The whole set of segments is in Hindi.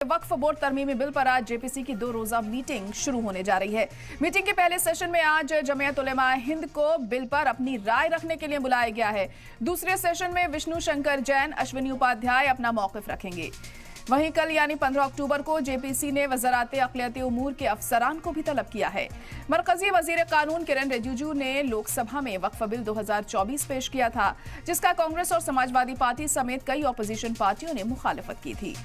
वक्फ बोर्ड तरमीमी बिल पर आज जेपीसी की 2 रोजा मीटिंग शुरू होने जा रही है। मीटिंग के पहले सेशन में आज जमीयत उलेमा हिंद को बिल पर अपनी राय रखने के लिए बुलाया गया है। दूसरे सेशन में विष्णु शंकर जैन, अश्विनी उपाध्याय अपना मौकिफ रखेंगे। वहीं कल यानी 15 अक्टूबर को जेपीसी ने वज़ारत अक़लियती उमूर के अफसरान को भी तलब किया है। मरकजी वज़ीर कानून किरण रिजिजू ने लोकसभा में वक्फ बिल 2024 पेश किया था, जिसका कांग्रेस और समाजवादी पार्टी समेत कई अपोजिशन पार्टियों ने मुखालफत की थी।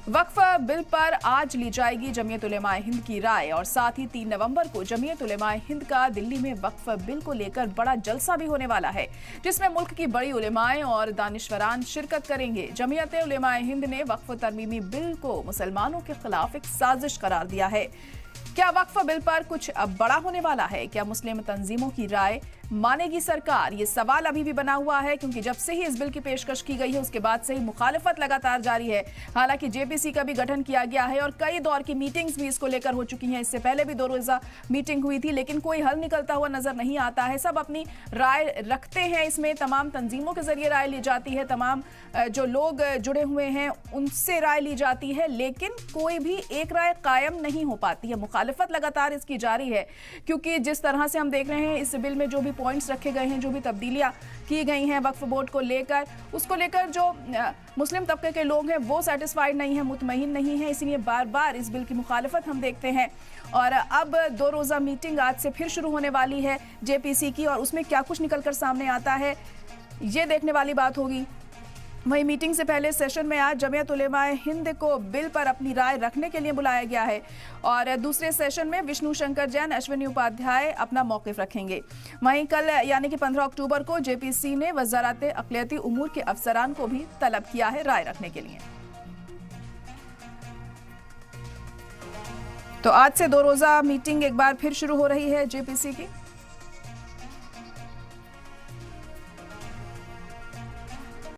वक्फ बिल पर आज ली जाएगी जमीयत उलेमा हिंद की राय और साथ ही 3 नवंबर को जमीयत उलेमा हिंद का दिल्ली में वक्फ बिल को लेकर बड़ा जलसा भी होने वाला है, जिसमें मुल्क की बड़ी उलेमाएं और दानिशवरान शिरकत करेंगे। जमीयत उलेमा हिंद ने वक्फ तरमीमी बिल को मुसलमानों के खिलाफ एक साजिश करार दिया है। क्या वक्फ बिल पर कुछ बड़ा होने वाला है? क्या मुस्लिम तंजीमों की राय मानेगी सरकार? ये सवाल अभी भी बना हुआ है, क्योंकि जब से ही इस बिल की पेशकश की गई है उसके बाद से ही मुखालफत लगातार जारी है। हालांकि जेपीसी का भी गठन किया गया है और कई दौर की मीटिंग्स भी इसको लेकर हो चुकी हैं। इससे पहले भी 2 रोजा मीटिंग हुई थी, लेकिन कोई हल निकलता हुआ नजर नहीं आता है। सब अपनी राय रखते हैं, इसमें तमाम तंजीमों के जरिए राय ली जाती है, तमाम जो लोग जुड़े हुए हैं उनसे राय ली जाती है, लेकिन कोई भी एक राय कायम नहीं हो पाती है। मुखालफत लगातार इसकी जारी है, क्योंकि जिस तरह से हम देख रहे हैं इस बिल में जो भी पॉइंट्स रखे गए हैं, जो भी तब्दीलियां की गई हैं वक्फ बोर्ड को लेकर, उसको लेकर जो मुस्लिम तबके के लोग हैं वो सेटिस्फाइड नहीं है, मुतमईन नहीं है। इसीलिए बार बार इस बिल की मुखालफत हम देखते हैं। और अब 2 रोजा मीटिंग आज से फिर शुरू होने वाली है जेपीसी की, और उसमें क्या कुछ निकलकर सामने आता है ये देखने वाली बात होगी। वहीं मीटिंग से पहले सेशन में आज जमीयत उलेमा हिंद को बिल पर अपनी राय रखने के लिए बुलाया गया है और दूसरे सेशन में विष्णु शंकर जैन, अश्विनी उपाध्याय अपना मौकिफ रखेंगे। वहीं कल यानी कि 15 अक्टूबर को जेपीसी ने वज़ारत अक़लियती उमूर के अफसरान को भी तलब किया है राय रखने के लिए। तो आज से 2 रोजा मीटिंग एक बार फिर शुरू हो रही है जेपीसी की।